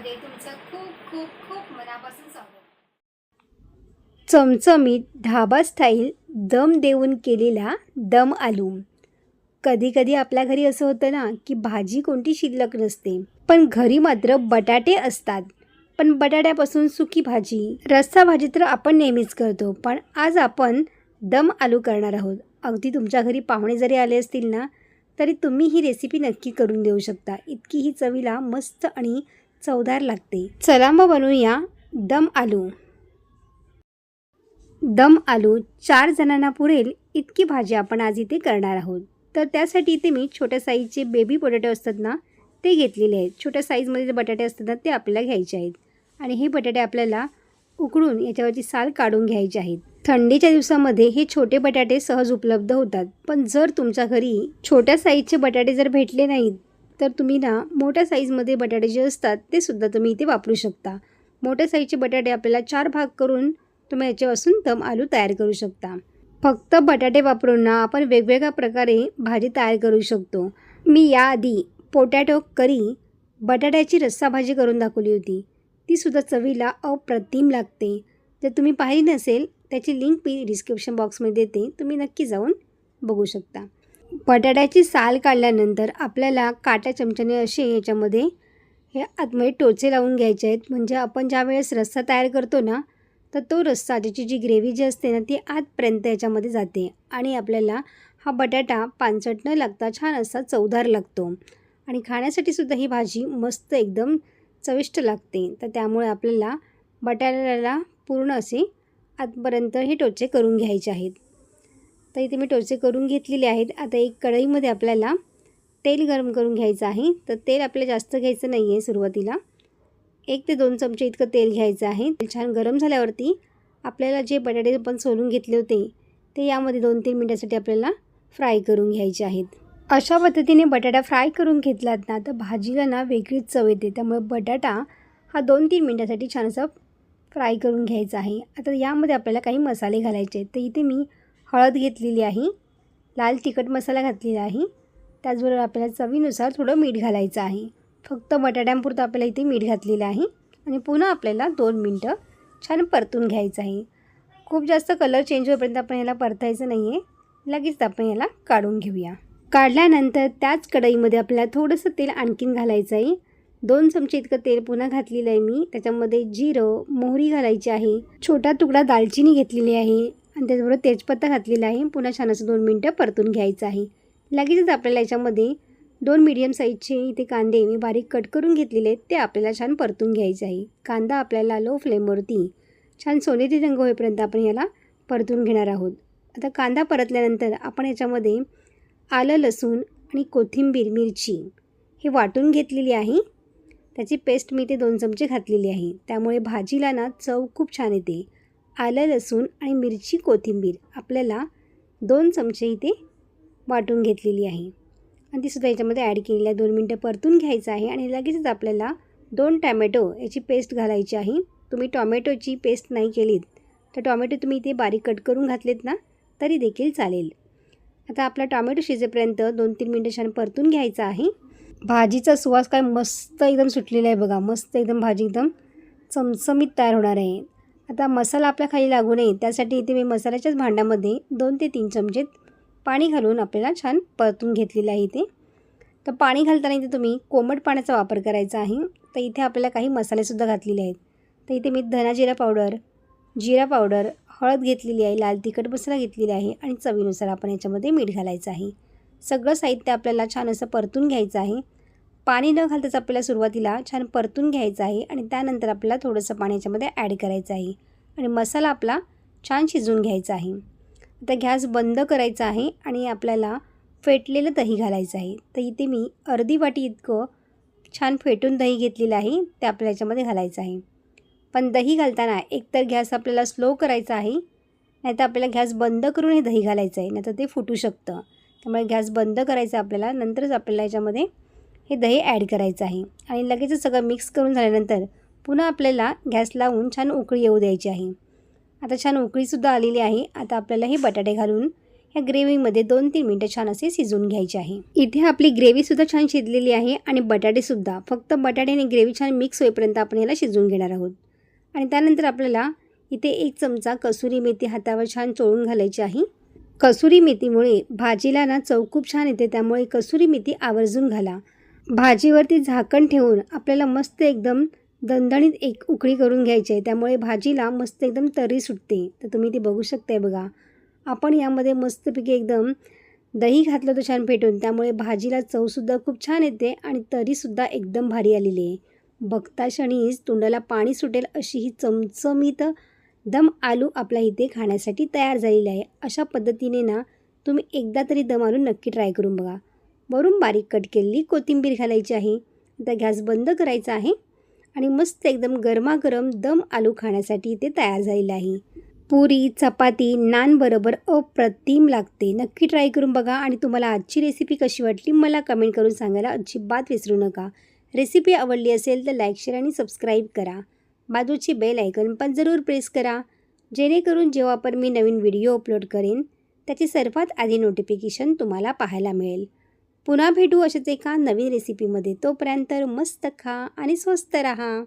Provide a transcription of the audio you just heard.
मध्ये तुमचं खूप खूप खूप मनापासून स्वागत. चमचमीत ढाबा स्टाईल दम देऊन केलेला दम आलू. कधी कधी आपल्या घरी असं होतं ना की भाजी कोणती शिल्लक नसते, पण घरी मात्र बटाटे असतात. पण बटाट्यापासून सुकी भाजी, रस्सा भाजी तर आपण नेहमीच करतो, पण आज आपण दम आलू करणार आहोत. अगदी तुमच्या घरी पाहुणे जरी आले असतील ना, तरी तुम्ही ही रेसिपी नक्की करून देऊ शकता. इतकी ही चवीला मस्त आणि चवदार लागते. चला मग बनवूया दम आलू. दम आलू 4 जणांना पुरेल इतकी भाजी आपण आज इथे करणार आहोत. तर त्यासाठी इथे मी छोट्या साईजचे बेबी पोटॅटो असतात ना, ते घेतलेले आहेत. छोट्या साईजमध्ये जे बटाटे असतात ना, ते आपल्याला घ्यायचे आहेत. आणि हे बटाटे आपल्याला उकडून याच्यावरची साल काढून घ्यायची आहेत. थंडीच्या दिवसामध्ये हे छोटे बटाटे सहज उपलब्ध होतात. पण जर तुमच्या घरी छोट्या साईजचे बटाटे जर भेटले नाहीत, तर तुम्ही ना मोठ्या साईजमध्ये बटाटे जे असतात ते सुद्धा तुम्ही इथे वापरू शकता. मोठ्या साईजचे बटाटे आपल्याला 4 भाग करून तुम्ही याच्यापासून दम आलू तयार करू शकता. फक्त बटाटे वापरून ना आपण वेगवेगळ्या प्रकारे भाजी तयार करू शकतो. मी याआधी पोटॅटो करी बटाट्याची रस्सा भाजी करून दाखवली होती. तीसुद्धा चवीला अप्रतिम लागते. जर तुम्ही पाहिली नसेल, त्याची लिंक मी डिस्क्रिप्शन बॉक्समध्ये देते, तुम्ही नक्की जाऊन बघू शकता. बटाट्याची साल काढल्यानंतर आपल्याला काट्या चमच्याने असे याच्यामध्ये हे आतमध्ये टोचे लावून घ्यायचे आहेत. म्हणजे आपण ज्या वेळेस रस्सा तयार करतो ना, तर तो रस्सा त्याची जी ग्रेव्ही जी असते ना, ती आतपर्यंत याच्यामध्ये जाते आणि आपल्याला हा बटाटा पांचट न लागता छान असा चवदार लागतो. आणि खाण्यासाठी सुद्धा ही भाजी मस्त एकदम चविष्ट लागते. तर त्यामुळे आपल्याला बटाट्याला पूर्ण असे आतपर्यंत हे टोचे करून घ्यायचे आहेत. तर इथे मी टोचे करून घेतलेले आहेत. आता एक कढईमध्ये आपल्याला तेल गरम करून घ्यायचं आहे. तर तेल आपल्याला जास्त घ्यायचं नाही आहे. सुरुवातीला 1 ते 2 चमचे इतकं तेल घ्यायचं आहे. तेल छान गरम झाल्यावरती आपल्याला जे बटाटे आपण सोलून घेतले होते ते यामध्ये 2-3 मिनिटासाठी आपल्याला फ्राय करून घ्यायचे आहेत. अशा पद्धतीने बटाटा फ्राय करून घेतलात ना, तर भाजीला ना वेगळीच चव येते. त्यामुळे बटाटा हा 2-3 मिनिटासाठी छान असा फ्राय करून घ्यायचा आहे. आता यामध्ये आपल्याला काही मसाले घालायचे आहेत. तर इथे मी हळद घेतलेली आहे, लाल तिखट मसाला घातलेला आहे, त्याचबरोबर आपल्याला चवीनुसार थोडं मीठ घालायचं आहे. फक्त बटाट्यांपुरतं आपल्याला इथे मीठ घातलेलं आहे. आणि पुन्हा आपल्याला 2 मिनटं छान परतून घ्यायचं आहे. खूप जास्त कलर चेंज होईपर्यंत आपण याला परतायचं नाही आहे. लगेच आपण याला काढून घेऊया. काढल्यानंतर त्याच कढईमध्ये आपल्याला थोडंसं तेल आणखीन घालायचं आहे. 2 चमचे इतकं तेल पुन्हा घातलेलं आहे मी. त्याच्यामध्ये जिरं, मोहरी घालायची आहे, छोटा तुकडा दालचिनी घेतलेली आहे आणि त्याचबरोबर तेजपत्ता घातलेला आहे. पुन्हा छान असं 2 मिनटं परतून घ्यायचं आहे. लगेचच आपल्याला याच्यामध्ये 2 मीडियम साईजचे इथे कांदे मी बारीक कट करून घेतलेले आहेत, ते आपल्याला छान परतून घ्यायचे आहे. कांदा आपल्याला लो फ्लेमवरती छान सोनेरी रंग होईपर्यंत आपण याला परतून घेणार आहोत. आता कांदा परतल्यानंतर आपण याच्यामध्ये आलं, लसूण आणि कोथिंबीर, मिरची हे वाटून घेतलेली आहे. त्याची पेस्ट मी इथे 2 चमचे घातलेली आहे. त्यामुळे भाजीला ना चव खूप छान येते. आलं, लसूण आणि मिरची, कोथिंबीर आपल्याला 2 चमचे इथे वाटून घेतलेली आहे आणि तीसुद्धा याच्यामध्ये ॲड केलेली आहे. 2 मिनटं परतून घ्यायचं आहे आणि लगेचच आपल्याला 2 टॅमॅटो याची पेस्ट घालायची आहे. तुम्ही टॉमॅटोची पेस्ट नाही केलीत तर टॉमॅटो तुम्ही इथे बारीक कट करून घातलेत ना, तरी देखील चालेल. आता आपला टॉमॅटो शिजेपर्यंत 2-3 मिनटं छान परतून घ्यायचा आहे. भाजीचा सुवास काय मस्त एकदम सुटलेला आहे बघा. मस्त एकदम भाजी एकदम चमचमीत तयार होणार आहे. आता मसाला आपल्या खाली लागू नये त्यासाठी इथे मी मसाल्याच्याच भांड्यामध्ये 2 ते 3 चमचे पाणी घालून आपल्याला छान परतून घेतलेलं आहे इथे. तर पाणी घालताना इथे तुम्ही कोमट पाण्याचा वापर करायचा आहे. तर इथे आपल्याला काही मसालेसुद्धा घातलेले आहेत. तर इथे मी धना जिरा पावडर, जिरा पावडर, हळद घेतलेली आहे, लाल तिखट मसाला घेतलेला आहे आणि चवीनुसार आपण याच्यामध्ये मीठ घालायचं आहे. सगळं साहित्य आपल्याला छान असं परतून घ्यायचं आहे. पाणी न घालताच आपल्याला सुरुवातीला छान परतून घ्यायचं आहे आणि त्यानंतर आपल्याला थोडंसं पाणी याच्यामध्ये ॲड करायचं आहे आणि मसाला आपला छान शिजवून घ्यायचा आहे. आता गॅस बंद करायचा आहे आणि आपल्याला फेटलेलं दही घालायचं आहे. तर इथे मी अर्धी वाटी इतकं छान फेटून दही घेतलेलं आहे, ते आपल्याला याच्यामध्ये घालायचं आहे. पण दही घालताना एकतर गॅस आपल्याला स्लो करायचा आहे, नाहीतर आपल्याला गॅस बंद करून हे दही घालायचं आहे, नाहीतर ते फुटू शकतं. त्यामुळे गॅस बंद करायचा आपल्याला, नंतरच आपल्याला याच्यामध्ये हे दही ॲड करायचं आहे आणि लगेचच सगळं मिक्स करून झाल्यानंतर पुन्हा आपल्याला गॅस लावून छान उकळी येऊ द्यायची आहे. आता छान उकळीसुद्धा आलेली आहे. आता आपल्याला हे बटाटे घालून या ग्रेव्हीमध्ये 2-3 मिनटं छान असे शिजवून घ्यायचे आहे. इथे आपली ग्रेव्हीसुद्धा छान शिजलेली आहे आणि बटाटेसुद्धा. फक्त बटाटे आणि ग्रेव्ही छान मिक्स होईपर्यंत आपण याला शिजवून घेणार आहोत. आणि त्यानंतर आपल्याला इथे 1 चमचा कसुरी मेथी हातावर छान चोळून घालायची आहे. कसुरी मेथीमुळे भाजीला ना चव खूप छान येते, त्यामुळे कसुरी मेथी आवर्जून घाला. भाजीवरती झाकण ठेवून आपल्याला मस्त एकदम दणदणीत एक उकळी करून घ्यायची आहे, त्यामुळे भाजीला मस्त एकदम तर्री सुटते. तर तुम्ही ते बघू शकताय बघा. आपण यामध्ये मस्तपैकी एकदम दही घातलं होतं छान फेटून, त्यामुळे भाजीला चवसुद्धा खूप छान येते आणि तरीसुद्धा एकदम भारी आलेली आहे. बघता क्षणीच तोंडाला पाणी सुटेल अशी ही चमचमीत दम आलू आपल्या इथे खाण्यासाठी तयार झालेली आहे. अशा पद्धतीने ना तुम्ही एकदा तरी दम आलू नक्की ट्राय करून बघा. वरून बारीक कट केलेली कोथिंबीर घालायची आहे. आता गॅस बंद करायचा आहे आणि मस्त एकदम गरमागरम दम आलू खाण्यासाठी इथे तयार झालेलं आहे. पुरी, चपाती, नान बरोबर अप्रतिम लागते. नक्की ट्राय करून बघा आणि तुम्हाला आजची रेसिपी कशी वाटली मला कमेंट करून सांगायला अजिबात विसरू नका. रेसिपी आवडली असेल तर लाईक, शेअर आणि सबस्क्राईब करा. बाजूची बेल आयकॉन पण जरूर प्रेस करा, जेणेकरून जेव्हा पण मी नवीन व्हिडिओ अपलोड करेन त्याची सर्वात आधी नोटिफिकेशन तुम्हाला पाहायला मिळेल. पुन्हा भेटू अशाच एका नवीन रेसिपीमध्ये. तोपर्यंत मस्त खा आणि स्वस्त राहा.